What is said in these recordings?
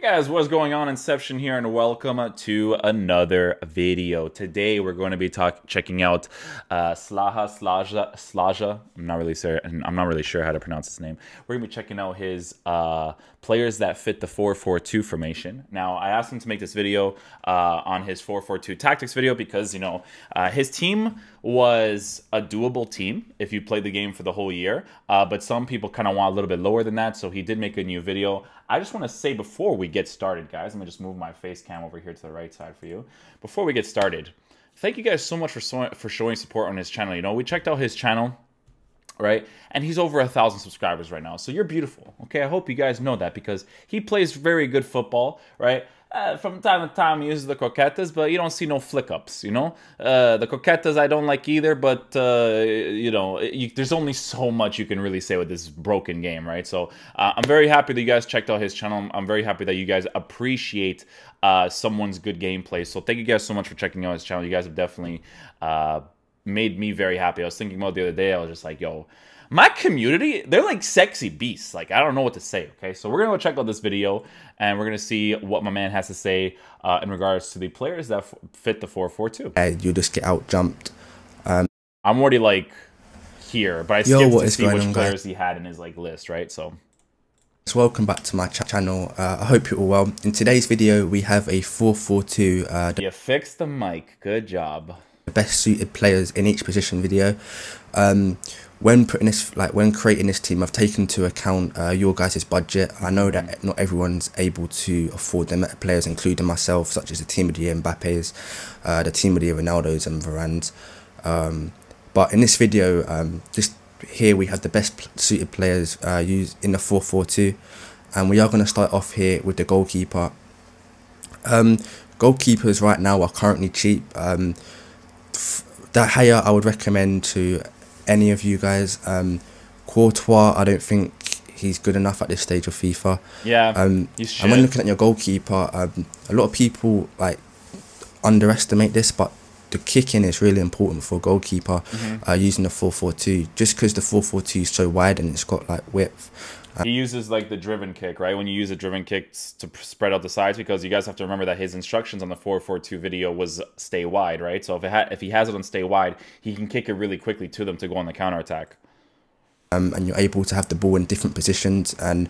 Hey guys, what's going on? Inception here, and welcome to another video. Today we're going to be checking out Slaja. I'm not really sure how to pronounce his name. We're going to be checking out his players that fit the 4-4-2 formation. Now, I asked him to make this video on his 4-4-2 tactics video because his team was a doable team if you played the game for the whole year. But some people kind of want a little bit lower than that, so he did make a new video. I just want to say before we get started, guys, I'm going to just move my face cam over here to the right side for you. Before we get started, thank you guys so much for showing support on his channel. You know, we checked out his channel, right? And he's over 1,000 subscribers right now. So you're beautiful, okay? I hope you guys know that because he plays very good football, right? From time to time, he uses the croquetas, but you don't see no flick-ups, you know? The croquetas I don't like either, but, there's only so much you can really say with this broken game, right? So I'm very happy that you guys checked out his channel. I'm very happy that you guys appreciate someone's good gameplay. So thank you guys so much for checking out his channel. You guys have definitely made me very happy. I was thinking about it the other day. I was just like, yo, my community, they're like sexy beasts. Like, I don't know what to say, okay? So we're going to go check out this video, and we're going to see what my man has to say in regards to the players that fit the 4-4-2. You just get out jumped. I'm already, like, here, but I skipped to see which players he had in his, like, list, right? So welcome back to my channel. I hope you're all well. In today's video, we have a 4-4-2. You fixed the mic. Good job. The best suited players in each position video. When creating this team, I've taken into account your guys' budget. I know that not everyone's able to afford them players, including myself, such as the team of the year Mbappe's, the team of the year Ronaldo's and Varane's. But in this video, just here we have the best suited players used in the 4-4-2, and we are going to start off here with the goalkeeper. Goalkeepers right now are currently cheap. That higher I would recommend to any of you guys. Courtois, I don't think he's good enough at this stage of FIFA. Yeah, he's shit. And when looking at your goalkeeper, a lot of people like underestimate this, but the kicking is really important for a goalkeeper using the 4-4-2, just because the 4-4-2 is so wide and it's got like width. He uses like the driven kick, right? When you use a driven kick to spread out the sides, because you guys have to remember that his instructions on the 4-4-2 video was stay wide, right? So if he has it on stay wide, he can kick it really quickly to them to go on the counterattack. And you're able to have the ball in different positions, and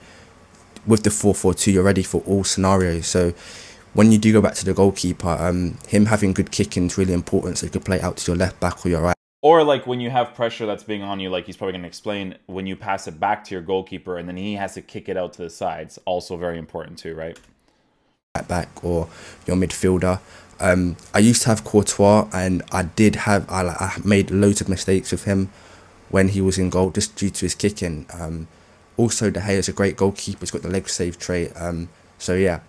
with the 4-4-2, you're ready for all scenarios. So when you do go back to the goalkeeper, him having good kicking is really important, so you could play out to your left back or your right. Or like when you have pressure that's being on you, like he's probably going to explain, when you pass it back to your goalkeeper and then he has to kick it out to the sides, also very important too, right? Back or your midfielder. I used to have Courtois, and I made loads of mistakes with him when he was in goal just due to his kicking. Also, De Gea is a great goalkeeper. He's got the leg save trait. So yeah,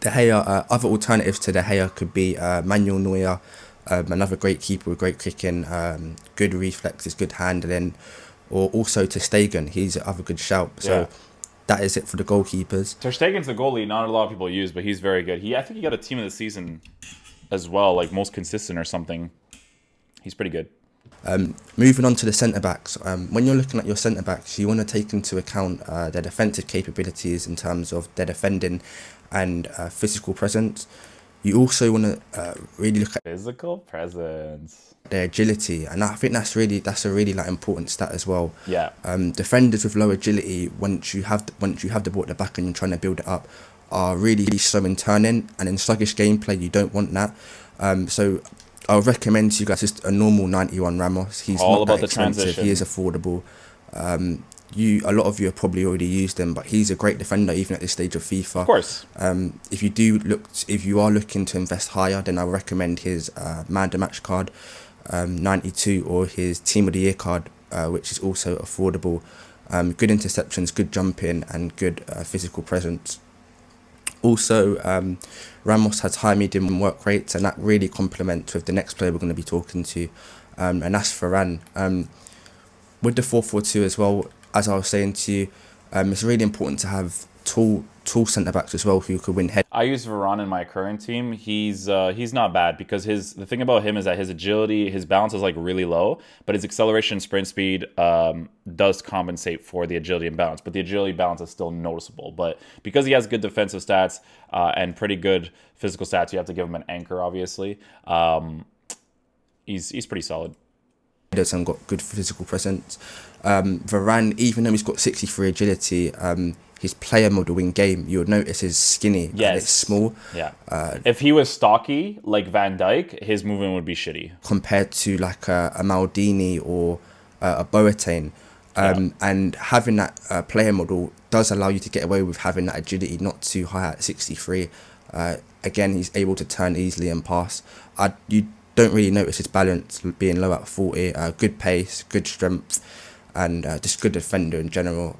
De Gea. Other alternatives to De Gea could be Manuel Neuer. Another great keeper with great kicking, good reflexes, good handling, or also Ter Stegen. He's another good shout. So that is it for the goalkeepers. Ter Stegen's the goalie not a lot of people use, but he's very good. I think he got a team of the season as well, like most consistent or something. He's pretty good. Moving on to the centre-backs. When you're looking at your centre-backs, you want to take into account their defensive capabilities in terms of their defending and physical presence. You also want to really look at physical presence, their agility, and I think that's a really like important stat as well. Yeah. Defenders with low agility, once you have the ball at the back and you're trying to build it up, are really slow in turning, and in sluggish gameplay you don't want that. So I would recommend to you guys just a normal 91 Ramos. He's all about the transition. He is affordable. A lot of you have probably already used him, but he's a great defender even at this stage of FIFA. Of course. If you are looking to invest higher, then I recommend his Man of the Match card, 92, or his Team of the Year card, which is also affordable. Good interceptions, good jumping, and good physical presence. Also, Ramos has high medium work rates, and that really complements with the next player we're going to be talking to, and that's Varane. With the 4-4-2 as well, as I was saying to you, it's really important to have tall centre backs as well who could win head. I use Varane in my current team. He's not bad because the thing about him is that his agility, his balance is like really low, but his acceleration, sprint speed does compensate for the agility and balance. But the agility balance is still noticeable. But because he has good defensive stats and pretty good physical stats, you have to give him an anchor, obviously. He's pretty solid. And got good physical presence. Varane, even though he's got 63 agility, his player model in game, you would notice is skinny. Yes. And it's small. Yeah. If he was stocky like Van Dijk, his movement would be shitty compared to like a Maldini or a Boateng. And having that player model does allow you to get away with having that agility not too high at 63. Again, he's able to turn easily and pass. You don't really notice his balance being low at 40. Good pace, good strength, and just good defender in general.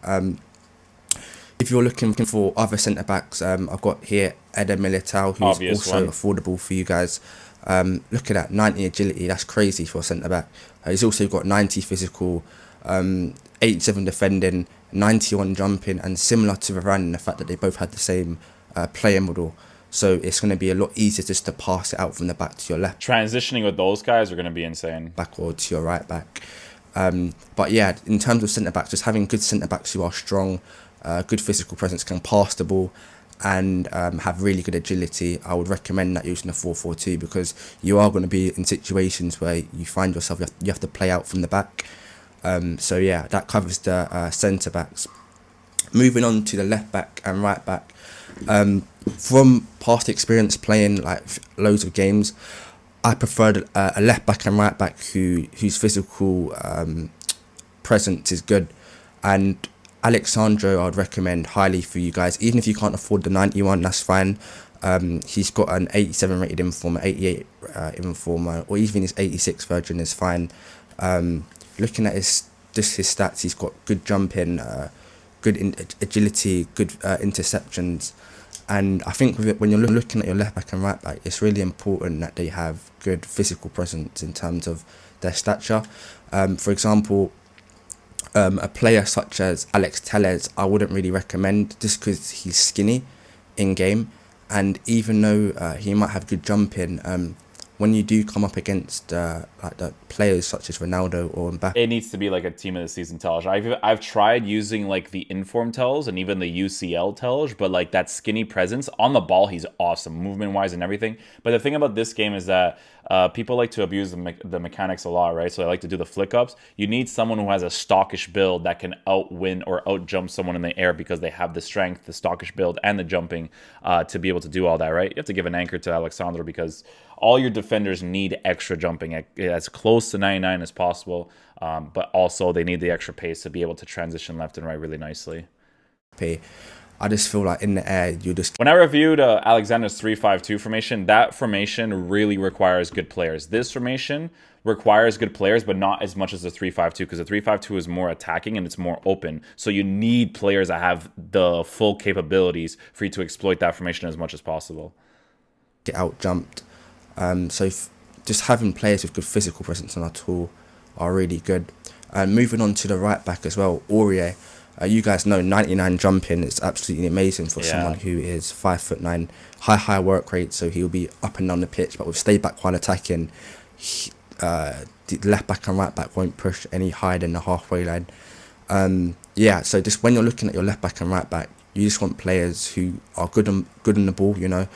If you're looking for other centre backs, I've got here EDER MILITAO, who's Obvious also one. affordable for you guys. Look at that, 90 agility. That's crazy for a centre back. He's also got 90 physical, 87 defending, 91 jumping, and similar to Varane in the fact that they both had the same player model. So it's going to be a lot easier just to pass it out from the back to your left. Transitioning with those guys are going to be insane. Back or to your right back. But yeah, in terms of centre backs, just having good centre backs who are strong, good physical presence, can pass the ball, and have really good agility, I would recommend that using a 4-4-2, because you are going to be in situations where you find yourself you have to play out from the back. So yeah, that covers the centre backs. Moving on to the left back and right back. From past experience playing like loads of games, I preferred a left back and right back whose physical presence is good. And Alexandro I'd recommend highly for you guys. Even if you can't afford the 91, that's fine. He's got an 87 rated Informer, 88 Informer, or even his 86 version is fine. Looking at his stats, he's got good jumping, good agility, good interceptions. And I think with it, when you're looking at your left back and right back, it's really important that they have good physical presence in terms of their stature. For example, a player such as Alex Telles, I wouldn't really recommend, just because he's skinny in game. And even though he might have good jumping, when you do come up against like the players such as Ronaldo or Mbappe, it needs to be like a team of the season Telge. I've tried using like the inform Telge and even the UCL Telge, but like that skinny presence on the ball, he's awesome movement wise and everything. But the thing about this game is that people like to abuse the mechanics a lot, right? So they like to do the flick ups. You need someone who has a stockish build that can outwin or out jump someone in the air, because they have the strength, the stockish build, and the jumping to be able to do all that, right? You have to give an anchor to Alexandro, because all your defenders need extra jumping as close to 99 as possible, but also they need the extra pace to be able to transition left and right really nicely. I just feel like in the air, you just... When I reviewed Alexander's 3-5-2 formation, that formation really requires good players. This formation requires good players, but not as much as the 3-5-2, because the 3-5-2 is more attacking and it's more open. So you need players that have the full capabilities for you to exploit that formation as much as possible. Get out jumped. So just having players with good physical presence on our tool are really good. Moving on to the right back as well, Aurier. You guys know 99 jumping is absolutely amazing for someone who is 5'9", high work rate, so he'll be up and down the pitch, but with stay back while attacking, the left back and right back won't push any higher than the halfway line. Yeah, so just when you're looking at your left back and right back, you just want players who are good on the ball, you know.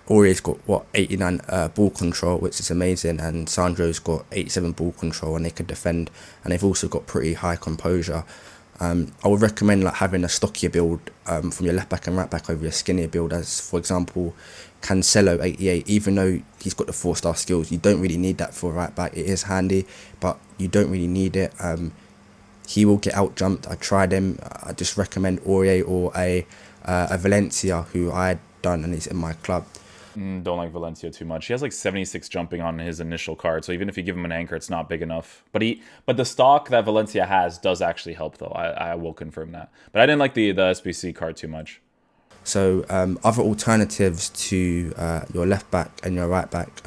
Aurier's got, what, 89 ball control, which is amazing, and Sandro's got 87 ball control, and they can defend, and they've also got pretty high composure. I would recommend like having a stockier build from your left back and right back over your skinnier build, as for example Cancelo 88. Even though he's got the 4-star skills, you don't really need that for a right back. It is handy, but you don't really need it. He will get out jumped. I tried him. I just recommend Aurier or a Valencia, who I had done and he's in my club. Don't like Valencia too much. He has like 76 jumping on his initial card, so even if you give him an anchor, it's not big enough. But the stock that Valencia has does actually help, though. I will confirm that. But I didn't like the SBC card too much. So other alternatives to your left back and your right back,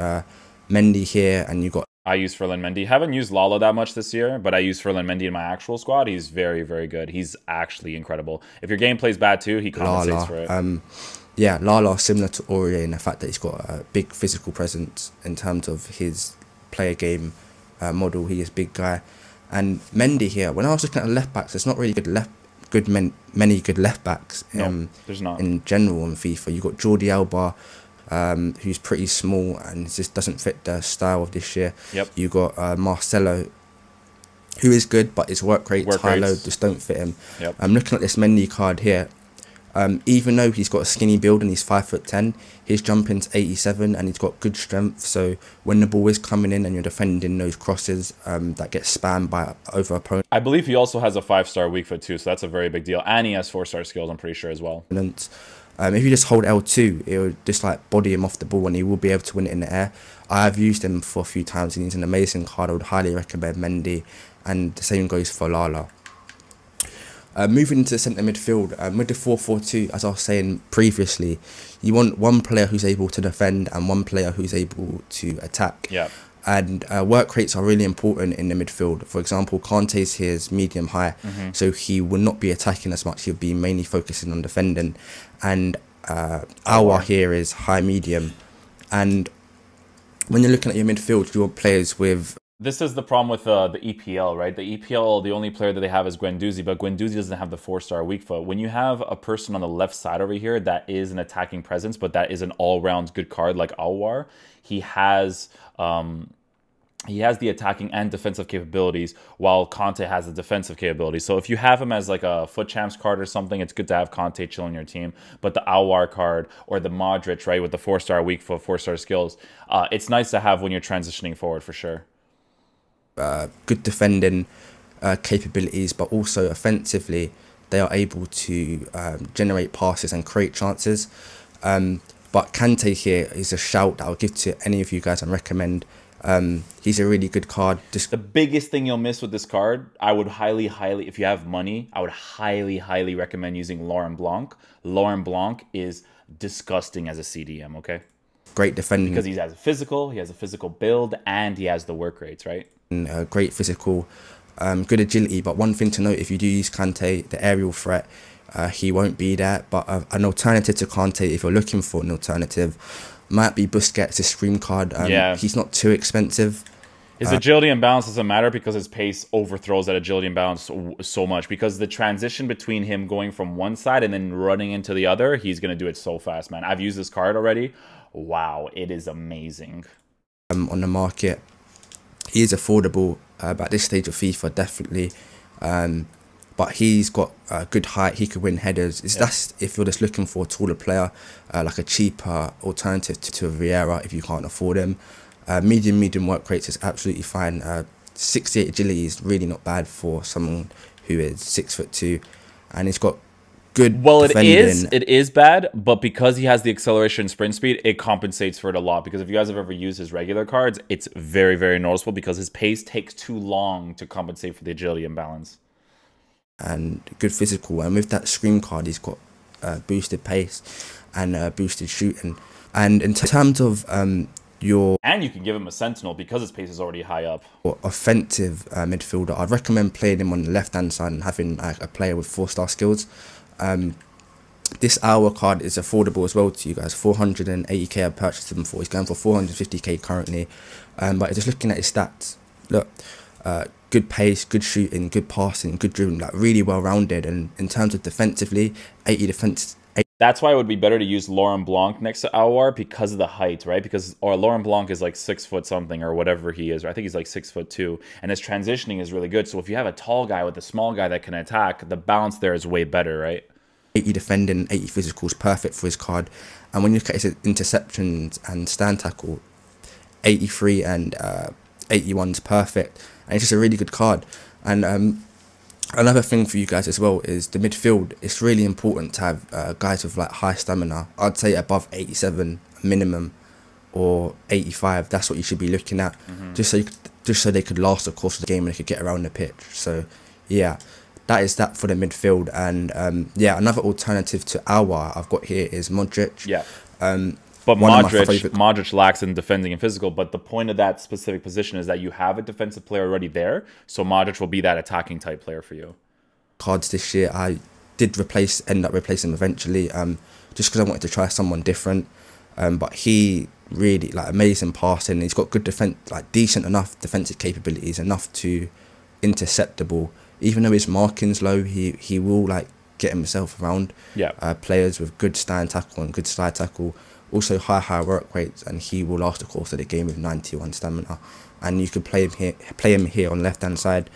Mendy here, and you got I use Ferland Mendy. Haven't used Lala that much this year, but I use Ferland Mendy in my actual squad. He's very, very good. He's actually incredible. If your game plays bad too, he compensates for it. Yeah, Lala similar to Aurier in the fact that he's got a big physical presence in terms of his player game model. He is a big guy. And Mendy here, when I was looking at the left backs, there's not really many good left backs there's not. in general in FIFA. You've got Jordi Alba, who's pretty small and just doesn't fit the style of this year. Yep. You got Marcelo, who is good, but his work rate, high low, just don't fit him. Yep. I'm looking at this Mendy card here. Even though he's got a skinny build and he's 5'10", his jumping's 87 and he's got good strength. So when the ball is coming in and you're defending those crosses that get spammed by over opponents. I believe he also has a 5-star weak foot too, so that's a very big deal. And he has 4-star skills, I'm pretty sure as well. If you just hold L2, it will just like body him off the ball and he will be able to win it in the air. I have used him for a few times and he's an amazing card. I would highly recommend Mendy, and the same goes for Lala. Moving into the centre midfield, with the 4-4-2, as I was saying previously, you want one player who's able to defend and one player who's able to attack. Yeah. And work rates are really important in the midfield. For example, Kante's here is medium-high, so he will not be attacking as much. He'll be mainly focusing on defending. And Aouar here is high-medium. And when you're looking at your midfield, you want players with... This is the problem with the EPL, right? The EPL, the only player that they have is Guendouzi, but Guendouzi doesn't have the 4-star weak foot. When you have a person on the left side over here that is an attacking presence, but that is an all-round good card like Aouar, he has the attacking and defensive capabilities, while Kante has the defensive capabilities. So if you have him as like a foot champs card or something, it's good to have Kante chilling your team. But the Aouar card or the Modric, right, with the 4-star weak foot, 4-star skills, it's nice to have when you're transitioning forward for sure. Good defending capabilities, but also offensively they are able to generate passes and create chances. But Kante here is a shout that I'll give to any of you guys and recommend. He's a really good card. The biggest thing you'll miss with this card, I would highly, if you have money, I would highly recommend using Laurent Blanc. Laurent Blanc is disgusting as a CDM, okay? Great defending. Because he has a physical build, and he has the work rates, right? Great physical, good agility. But one thing to note, if you do use Kante, the aerial threat, he won't be there. But an alternative to Kante, if you're looking for an alternative, might be Busquets, his Scream card. Yeah. He's not too expensive. His agility and balance doesn't matter because his pace overthrows that agility and balance so much. Because the transition between him going from one side and then running into the other, he's going to do it so fast, man. I've used this card already. Wow, it is amazing. On the market, he is affordable at this stage of FIFA, definitely. But he's got good height. He could win headers. That's if you're just looking for a taller player, like a cheaper alternative to Vieira if you can't afford him. Medium work rates is absolutely fine. 68 agility is really not bad for someone who is 6'2", and he's got good defending. It is bad, but because he has the acceleration and sprint speed, it compensates for it a lot. Because if you guys have ever used his regular cards, it's very noticeable because his pace takes too long to compensate for the agility and balance. And good physical, and with that Scream card, he's got boosted pace and boosted shooting. And in terms of and you can give him a sentinel because his pace is already high up. Offensive midfielder, I'd recommend playing him on the left hand side and having a player with 4-star skills. This Aouar card is affordable as well to you guys. 480k I purchased him for. He's going for 450k currently. But just looking at his stats, look, good pace, good shooting, good passing, good dribbling, like really well rounded. And in terms of defensively, 80 defense. That's why it would be better to use Laurent Blanc next to Aouar because of the height, right? Or Laurent Blanc is like 6 foot something or whatever he is. I think he's like 6'2", and his transitioning is really good. So if you have a tall guy with a small guy that can attack, the balance there is way better, right? 80 defending, 80 physical is perfect for his card. And when you look at his interceptions and stand tackle, 83 and 81 is perfect. And it's just a really good card. And another thing for you guys as well is the midfield. It's really important to have guys with like high stamina. I'd say above 87 minimum, or 85. That's what you should be looking at, just so they could last the course of the game and they could get around the pitch. So yeah, that is that for the midfield. And yeah, another alternative to Aouar I've got here is Modric. Yeah. But one of my Modric lacks in defending and physical. But the point of that specific position is that you have a defensive player already there, so Modric will be that attacking type player for you. cards this year. I did end up replacing him eventually, just because I wanted to try someone different. But he really amazing passing. He's got good defense, decent enough defensive capabilities, enough to intercept the ball. Even though his marking's low, he will get himself around players with good stand tackle and good slide tackle. Also high work rates, and he will last the course of the game with 91 stamina. And you could play him here on the left hand side,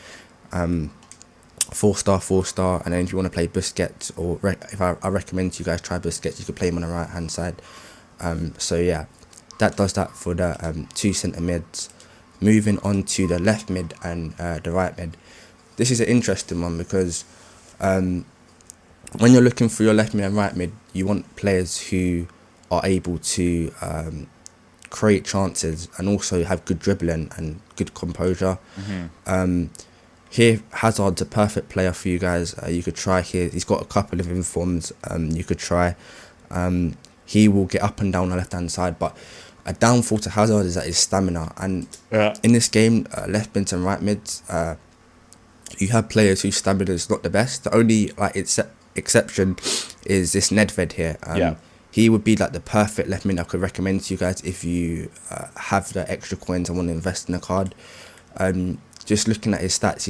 4-star, and then if you want to play Busquets, or I recommend you guys try Busquets, you could play him on the right hand side. So yeah, that does that for the 2 centre mids. Moving on to the left mid and the right mid. This is an interesting one because when you're looking for your left mid and right mid, you want players who are able to create chances and also have good dribbling and good composure. Here, Hazard's a perfect player for you guys. You could try here. He's got a couple of informs you could try. He will get up and down the left hand side, but a downfall to Hazard is that his stamina. And in this game, left mids and right mids, you have players whose stamina is not the best. The only exception is this Nedved here. He would be the perfect left mid I could recommend to you guys if you have the extra coins and want to invest in a card. Just looking at his stats,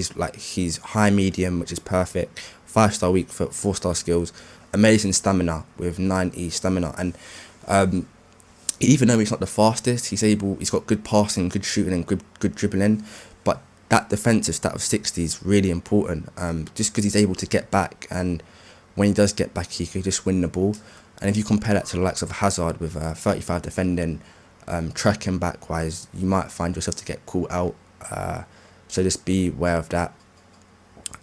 he's high medium, which is perfect. 5-star weak foot, 4-star skills, amazing stamina with 90 stamina. And even though he's not the fastest, he's got good passing, good shooting, and good dribbling. But that defensive stat of 60 is really important. Just because he's able to get back, and when he does get back, he could just win the ball. And if you compare that to the likes of Hazard with 35 defending, tracking back wise, you might find yourself to get caught out. So just be aware of that.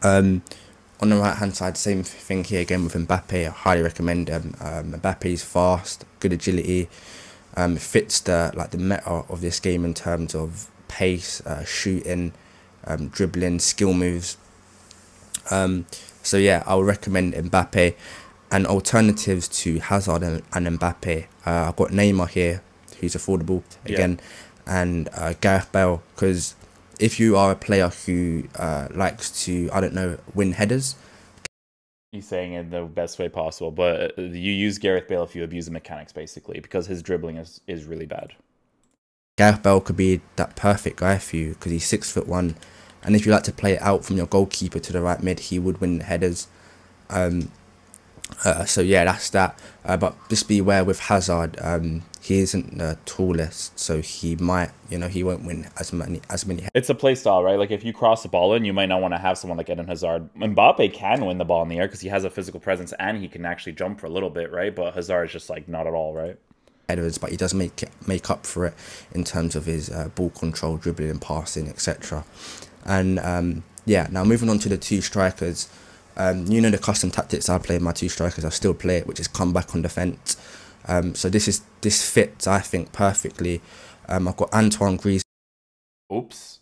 On the right hand side, same thing here again with Mbappe. I highly recommend him. Mbappe's fast, good agility, fits the meta of this game in terms of pace, shooting, dribbling, skill moves. So yeah, I would recommend Mbappe. And alternatives to Hazard and Mbappe, I've got Neymar here, who's affordable again, and Gareth Bale, because if you are a player who likes to, win headers. He's saying it the best way possible, but you use Gareth Bale if you abuse the mechanics, basically, because his dribbling is really bad. Gareth Bale could be that perfect guy for you because he's 6'1", and if you like to play it out from your goalkeeper to the right mid, he would win the headers. So yeah, that's that. But just be aware with Hazard, he isn't the tallest, so he might, he won't win as many. It's a play style, right? If you cross the ball in, you might not want to have someone like Eden Hazard. Mbappe can win the ball in the air because he has a physical presence and he can actually jump for a little bit, right? But Hazard is just not at all, right? Headers, but he does make up for it in terms of his ball control, dribbling, and passing, etc. And yeah, now moving on to the 2 strikers. The custom tactics I play with my 2 strikers, I still play it, which is come back on defence. So this fits, I think, perfectly. I've got Antoine Griezmann. Oops.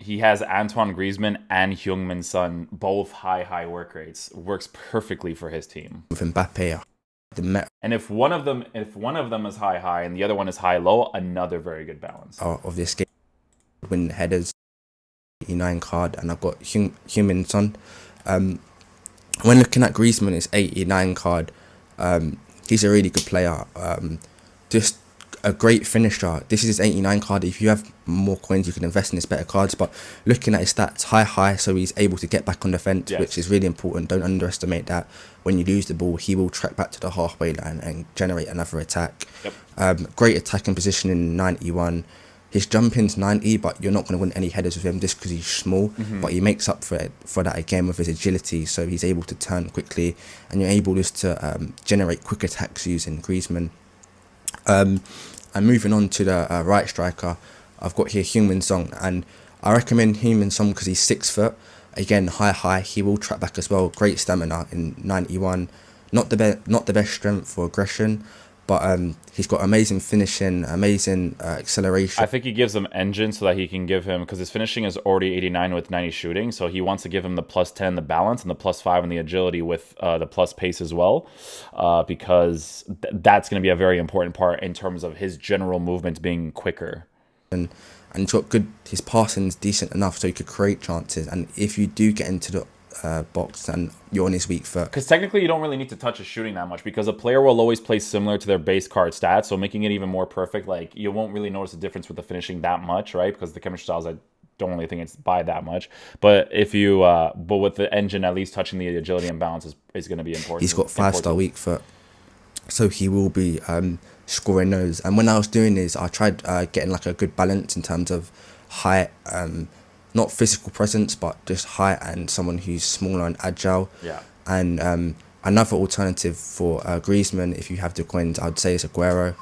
He has Antoine Griezmann and Heung-min Son, both high work rates. Works perfectly for his team. With Mbappe, and if one of them is high and the other one is high-low, another very good balance of this game. Win headers, 89 card, and I've got Heung-min Son. When looking at Griezmann, it's 89 card. He's a really good player. Just a great finisher. This is his 89 card. If you have more coins, you can invest in his better cards. But looking at his stats, high, so he's able to get back on defence, which is really important. Don't underestimate that. When you lose the ball, he will track back to the halfway line and generate another attack. Great attacking position in 91. His jumping's 90, but you're not going to win any headers with him just because he's small. But he makes up for that again with his agility, so he's able to turn quickly, and you're able just to generate quick attacks using Griezmann. And moving on to the right striker, I've got here Heung-min Son, and I recommend Heung-min Son because he's 6 foot. Again, high. He will track back as well. Great stamina in 91. Not the best strength for aggression, But he's got amazing finishing, amazing acceleration. I think he gives him engine so that he can give him, because his finishing is already 89 with 90 shooting, so he wants to give him the +10 the balance and the +5 in the agility with the plus pace as well, because that's going to be a very important part in terms of his general movement being quicker. And he's got good, his passing's decent enough so he could create chances, and if you do get into the box and you're on his weak foot, because technically you don't really need to touch his shooting that much, because a player will always play similar to their base card stats, so making it even more perfect, like, you won't really notice a difference with the finishing that much, right? Because the chemistry styles, I don't really think it's by that much, but if you but with the engine, at least touching the agility and balance is going to be important. He's got 5-star weak foot, so he will be scoring those. And when I was doing this, I tried getting like a good balance in terms of height, not physical presence, but just height, and someone who's smaller and agile. Yeah. And another alternative for Griezmann, if you have the coins, I'd say is Aguero.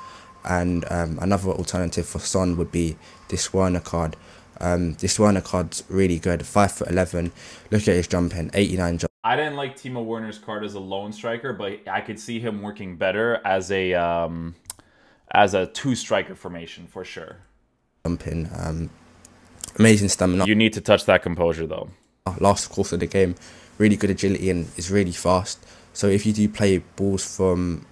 And another alternative for Son would be this Werner card. This Werner card's really good, 5'11". Look at his jumping, 89 jump. I didn't like Timo Werner's card as a lone striker, but I could see him working better as a two-striker formation for sure. Jumping, amazing stamina. You need to touch that composure though. Last course of the game, really good agility and is really fast. So if you do play balls from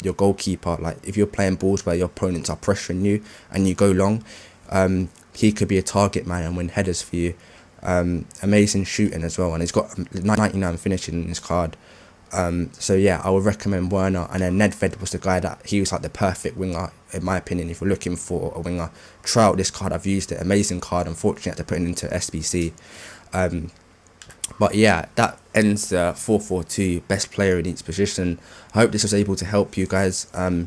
your goalkeeper, like if you're playing balls where your opponents are pressuring you and you go long, he could be a target man and win headers for you. Amazing shooting as well, and he's got 99 finishing in his card. So yeah, I would recommend Werner. And then Nedved was the guy that he was like the perfect winger in my opinion. If you're looking for a winger, try out this card. I've used it, amazing card. Unfortunately, I had to put it into SBC. But yeah, that ends the 4-4-2 best player in each position. I hope this was able to help you guys. I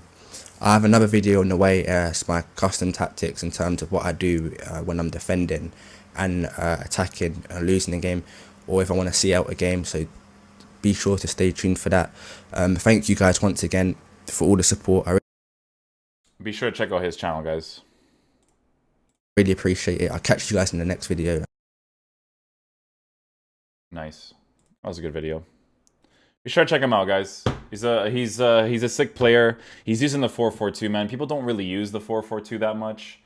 have another video on the way. It's my custom tactics in terms of what I do when I'm defending and attacking and losing the game, or if I want to see out a game. So be sure to stay tuned for that. Thank you guys once again for all the support. Be sure to check out his channel, guys. Really appreciate it. I'll catch you guys in the next video. Nice. That was a good video. Be sure to check him out, guys. He's a sick player. He's using the 4-4-2, man. People don't really use the 4-4-2 that much.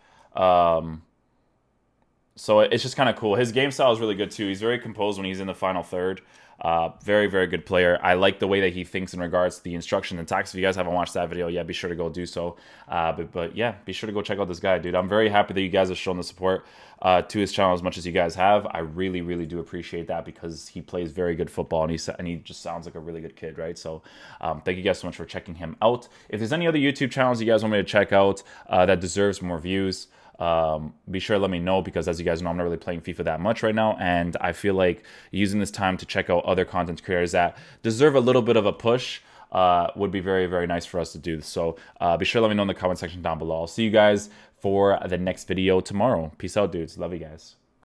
So it's just kind of cool. His game style is really good too. He's very composed when he's in the final third. Very, very good player. I like the way that he thinks in regards to the instruction and tactics. If you guys haven't watched that video, yeah, be sure to go do so. But yeah, be sure to go check out this guy, dude. I'm very happy that you guys have shown the support to his channel as much as you guys have. I really, really do appreciate that, because he plays very good football, and he just sounds like a really good kid, right? So thank you guys so much for checking him out. If there's any other YouTube channels you guys want me to check out that deserves more views, be sure to let me know, because as you guys know, I'm not really playing FIFA that much right now, and I feel like using this time to check out other content creators that deserve a little bit of a push would be very, very nice for us to do. So be sure to let me know in the comment section down below. I'll see you guys for the next video tomorrow. Peace out, dudes. Love you guys.